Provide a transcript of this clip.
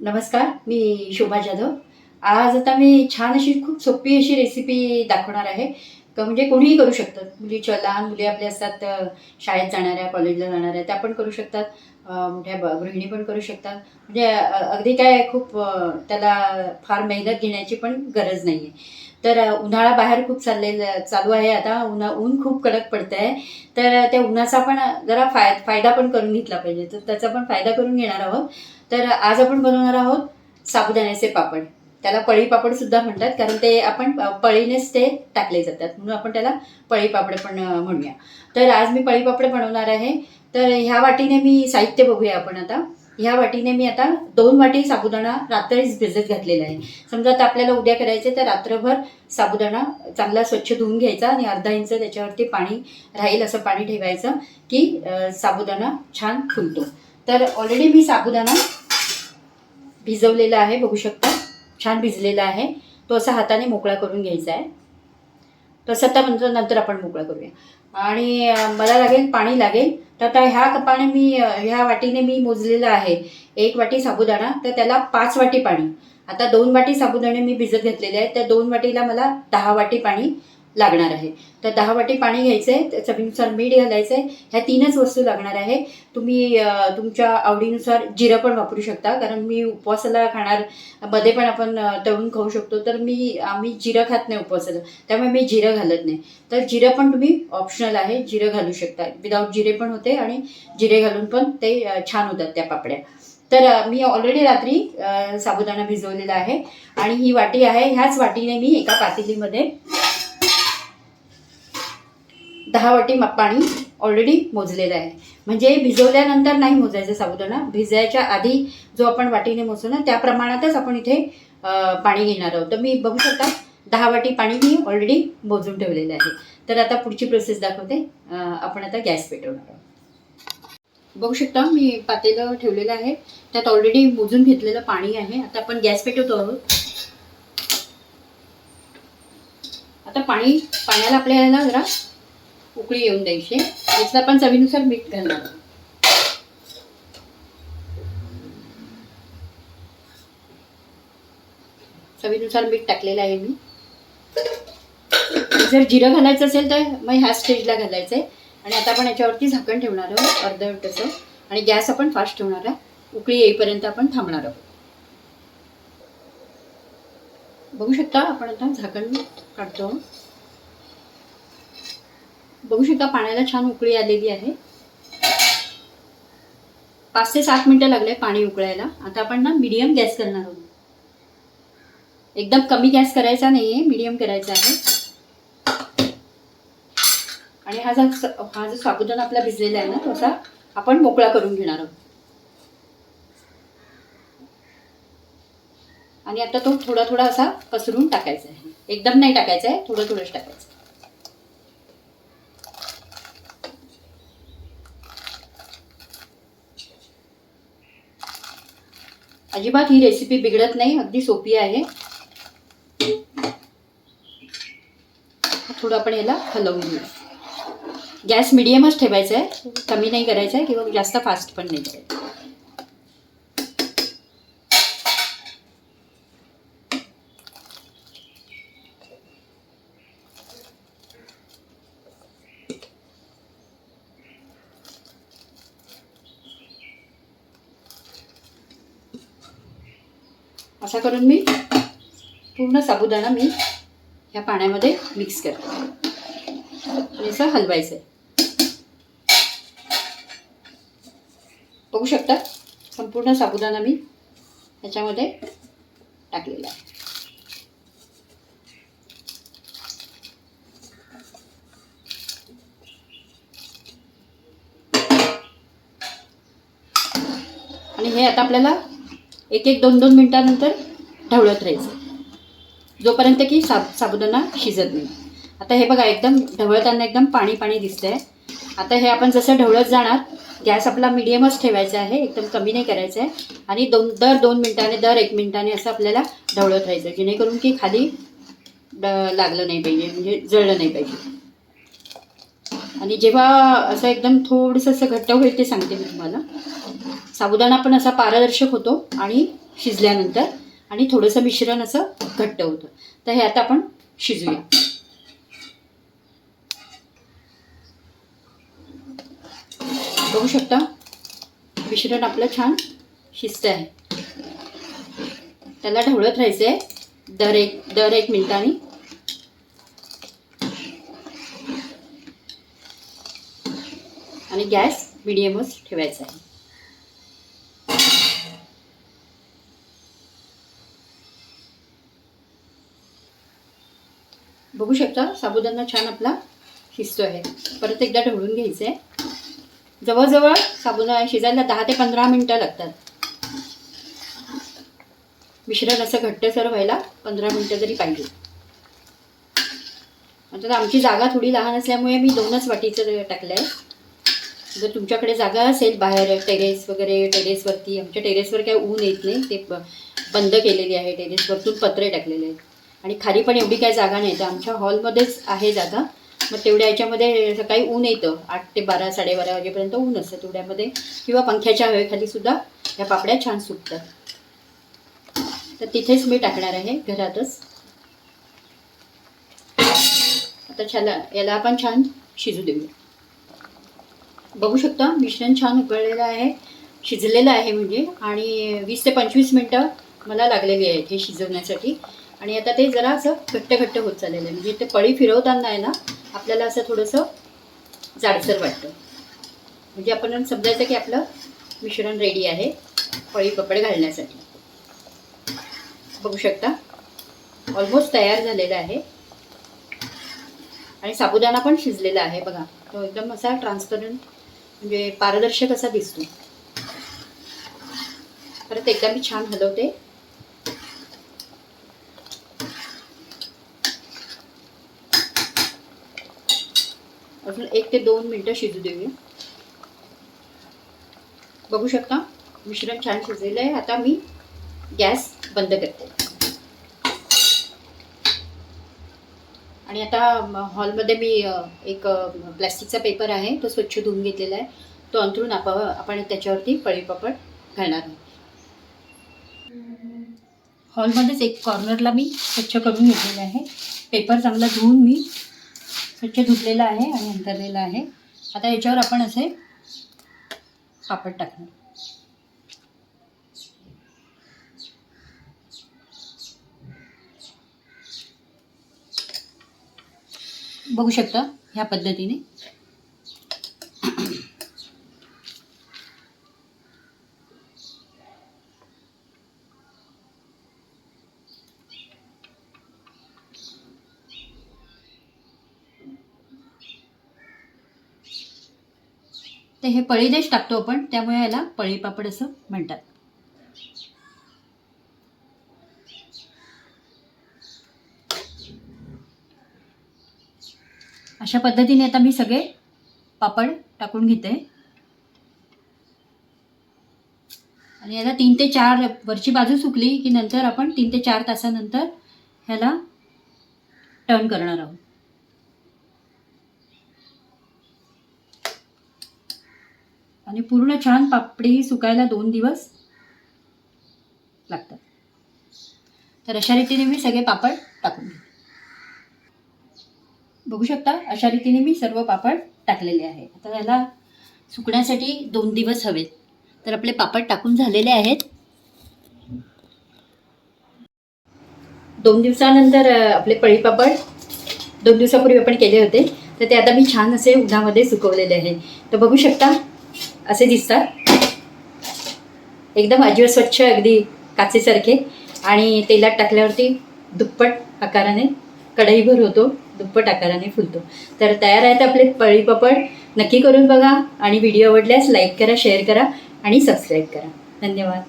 नमस्कार, मी शोभा जाधव. आज आता मी छान अशी खूप सोपी अशी रेसिपी दाखवणार आहे. म्हणजे कोणीही करू शकतात. लहान मुली आपल्या असतात, शाळेत जाणाऱ्या, कॉलेजला जाणाऱ्या त्या पण करू शकतात. मोठ्या गृहिणी पण करू शकतात. म्हणजे अगदी काय खूप त्याला फार मेहनत घेण्याची पण गरज नाही आहे. तर उन्हाळा बाहेर खूप चालू आहे आता. ऊन खूप कडक पडतं आहे. तर त्या उन्हाचा पण जरा फायदा पण करून घेतला पाहिजे. तर त्याचा पण फायदा करून घेणार आहोत. तर आज आपण बनवणार आहोत साबुदाण्याचे पापड. त्याला पळी पापड सुद्धा म्हणतात, कारण ते आपण पळीनेच ते टाकले जातात, म्हणून आपण त्याला पळी पापड पण म्हणूया. तर आज मी पळी पापड बनवणार आहे. तर ह्या वाटीने मी साहित्य बघूया आपण आता. ह्या वाटीने मी आता 2 वाटी साबुदाणा रात्रीच भिजत घातलेला आहे. समजा आता आपल्याला उद्या करायचे, तर रात्रभर साबुदाणा चांगला स्वच्छ धुवून घ्यायचा आणि अर्धा इंच त्याच्यावरती पाणी राहील असं पाणी ठेवायचं, की साबुदाणा छान फुलतो. तर ऑलरेडी मी साबुदाणा भिजवलेला आहे, बघू शकता छान भिजलेला आहे. तो असा हाताने मोकळा करून घ्यायचा आहे. तसं आता नंतर आपण मोकळा करूया. आणि मला लागेल पाणी लागेल. तर आता ह्या कपाने ह्या वाटीने मी मोजलेलं आहे 1 वाटी साबुदाणा, तर त्याला 5 वाटी पाणी. आता 2 वाटी साबुदाणे मी भिजत घेतलेले आहेत, त्या 2 वाटीला मला 10 वाटी पाणी लागणार आहे. तर 10 वाटी पाणी घ्यायचं आहे, चवीनुसार मीठ घालायचं आहे. ह्या 3च वस्तू लागणार आहे. तुम्ही तुमच्या आवडीनुसार जिरं पण वापरू शकता, कारण मी उपवासाला खाणार, मध्ये पण आपण तळून खाऊ शकतो. तर आम्ही जिरं खात नाही उपवासाला, त्यामुळे मी जिरं घालत नाही. तर जिरं पण तुम्ही ऑप्शनल आहे, जिरं घालू शकता. विदाऊट जिरे पण होते आणि जिरे घालून पण ते छान होतात त्या पापड्या. तर मी ऑलरेडी रात्री साबुदाणा भिजवलेला आहे आणि ही वाटी आहे. ह्याच वाटीने मी एका पातेलीमध्ये 10 वाटी पाणी ऑलरेडी मोजलेलं आहे. म्हणजे भिजवल्यानंतर नाही मोजायचं साबुदाणा, भिजायच्या आधी जो आपण वाटीने मोजतो ना, त्या प्रमाणातच आपण इथे पाणी घेणार आहोत. तर मी बघू शकता 10 वाटी पाणी मी ऑलरेडी मोजून ठेवलेलं आहे. तर आता पुढची प्रोसेस दाखवते. आपण आता गॅस पेटवणार आहोत. बघू शकता मी पातेलं ठेवलेलं आहे, त्यात ऑलरेडी मोजून घेतलेलं पाणी आहे. आता आपण गॅस पेटवतो आहोत. आता पाण्याला आपल्याला जरा उकळी येऊन द्यायची. याच्यात आपण चवीनुसार मीठ घालणार. चवीनुसार मीठ टाकलेलं आहे मी. जर जिरं घालायचं असेल तर मग ह्या स्टेजला घालायचं आहे. आणि आता आपण याच्यावरती झाकण ठेवणार आहोत अर्धवट असं, आणि गॅस आपण फास्ट ठेवणार आहे. उकळी येईपर्यंत आपण थांबणार आहोत. बघू शकता आपण आता झाकण काढतो. बघू शकता पाण्याला छान उकळी आलेली आहे. 5 ते 7 मिनिटं लागले पाणी उकळायला. आता आपण ना मीडियम गॅस करणार आहोत. एकदम कमी गॅस करायचा नाहीये, मीडियम करायचा आहे. आणि हा जो साबुदाणा आपला भिजलेला आहे ना, तो असा आपण मोकळा करून घेणार आहोत. आणि आता तो थोडा थोडा असा पसरून टाकायचा आहे. एकदम नाही टाकायचा आहे, थोडं थोडंच टाकायचं. अजिबात ही रेसिपी बिघडत नाही, अगदी सोपी आहे. थोडं आपण याला हलवून घेऊया. गॅस मिडियमच ठेवायचा आहे, कमी नाही करायचा आहे किंवा जास्त फास्ट पण नाही करायचं. असा करून मी पूर्ण साबुदाणा मी ह्या पाण्यामध्ये मिक्स करते आणि असं हलवायचं आहे. बघू शकता संपूर्ण साबुदाणा मी ह्याच्यामध्ये टाकलेला आहे. आणि हे आता आपल्याला 1-1, 2-2 मिनिटानंतर ढवळत राहायचं, जोपर्यंत की साबुदाणा शिजत नाही. आता हे बघा एकदम ढवळताना एकदम पाणी पाणी दिसतंय. आता हे आपण जसं ढवळत जाणार, गॅस आपला मिडियमच ठेवायचा आहे, एकदम कमी नाही करायचं आहे. आणि दर 2 मिनिटाने, दर 1 मिनिटाने असं आपल्याला ढवळत राहायचं, जेणेकरून की खाली लागलं नाही पाहिजे, म्हणजे जळलं नाही पाहिजे. आणि जेव्हा असं एकदम थोडंसं असं घट्ट होईल ते सांगते मी तुम्हाला. साबुदाणा पण असा पारदर्शक होतो आणि शिजल्यानंतर, आणि थोडंसं मिश्रण असं घट्ट होतं. तर हे आता आपण शिजूया. बघू शकता मिश्रण आपलं छान शिजतं आहे. त्याला ढवळत राहायचं आहे दर एक मिनिटांनी. आणि गॅस मिडियमच ठेवायचा आहे. बघू शकता साबुदाणा छान आपला शिजतो आहे. परत एकदा ढवळून घ्यायचं आहे. जवळजवळ साबुदाणा शिजायला 10 ते 15 मिनटं लागतात. मिश्रण असं घट्टसर व्हायला 15 मिनटं तरी पाहिजे. आता आमची जागा थोडी लहान असल्यामुळे मी 2च वाटीचं टाकलं आहे. जर तुमच्याकडे जागा असेल बाहेर टेरेस वगैरे, टेरेसवरती, आमच्या टेरेसवर काय ऊन येत नाही, ते बंद केलेली आहे. टेरेसवरतून पत्रे टाकलेले आहेत. आणि खाली पण एवढी काय जागा नाही, तर आमच्या हॉलमध्येच आहे जागा. मग तेवढ्या याच्यामध्ये सकाळी ऊन येतं, 8 ते 12, 12:30 वाजेपर्यंत ऊन असतं तेवढ्यामध्ये, किंवा पंख्याच्या हवेखाली सुद्धा या पापड्या छान सुकतात. तर तिथेच मी टाकणार आहे, घरातच. आता याला आपण छान शिजू देऊया. बघू शकता मिश्रण छान उकळलेलं आहे, शिजलेलं आहे म्हणजे. आणि 20 ते 25 मिनटं मला लागलेली आहेत हे शिजवण्यासाठी. आणि आता ते जरा असं घट्ट होत चाललेलं आहे. म्हणजे ते पळी फिरवताना आहे ना, आपल्याला असं थोडंसं जाडसर वाटतं. म्हणजे आपण समजायचं की आपलं मिश्रण रेडी आहे पळी पापड घालण्यासाठी. बघू शकता ऑलमोस्ट तयार झालेलं आहे. आणि साबुदाणा पण शिजलेला आहे बघा. तो एकदम असा ट्रान्सपरंट, म्हणजे पारदर्शक असा दिसतो. परत एकदा मी छान हलवते. अजून 1 ते 2 मिनटं शिजू देऊया. बघू शकता मिश्रण छान शिजलेलं आहे. आता मी गॅस बंद करते. आणि आता हॉलमध्ये मी एक प्लॅस्टिकचा पेपर आहे, तो स्वच्छ धुवून घेतलेला आहे. तो अंथरून आपण त्याच्यावरती पळी पापड घालणार आहे. हॉलमध्येच एक कॉर्नरला मी स्वच्छ करून घेतलेलं आहे. पेपर चांगला धुवून मी स्वच्छ धुतलेला आहे आणि अंतरलेला आहे. आता याच्यावर आपण असे पापड टाकणार. बघू शकता ह्या पद्धतीने. ते हे पळीदेश टाकतो आपण, त्यामुळे याला पळी पापड असं म्हणतात. अशा पद्धतीने आता मी सगळे पापड टाकून घेते. आणि याला 3 ते 4 वरची बाजू सुकली की नंतर आपण 3 ते 4 तासानंतर ह्याला टर्न करणार आहोत. आणि पूर्ण छान पापडी सुकायला 2 दिवस लागतात. तर अशा रीतीने मी सगळे पापड टाकून घेते. बघू शकता अशा रीतीने मी सर्व पापड टाकलेले आहे. आता याला सुकण्यासाठी 2 दिवस हवेत. तर आपले पापड टाकून झालेले आहेत. 2 दिवसानंतर आपले पळी पापड 2 दिवसापूर्वी आपण केले होते, तर ते आता मी छान असे उन्हामध्ये सुकवलेले आहे. तर बघू शकता असे दिसतात. एकदम अजिबात स्वच्छ, अगदी काचेसारखे. आणि तेलात टाकल्यावरती दुप्पट आकाराने कढईभर होतो, दुप्पट आकाराने फुलतो. तर तयार आहेत आपले पळी पापड. नक्की करून बघा. आणि व्हिडिओ आवडल्यास लाईक करा, शेअर करा आणि सबस्क्राईब करा. धन्यवाद.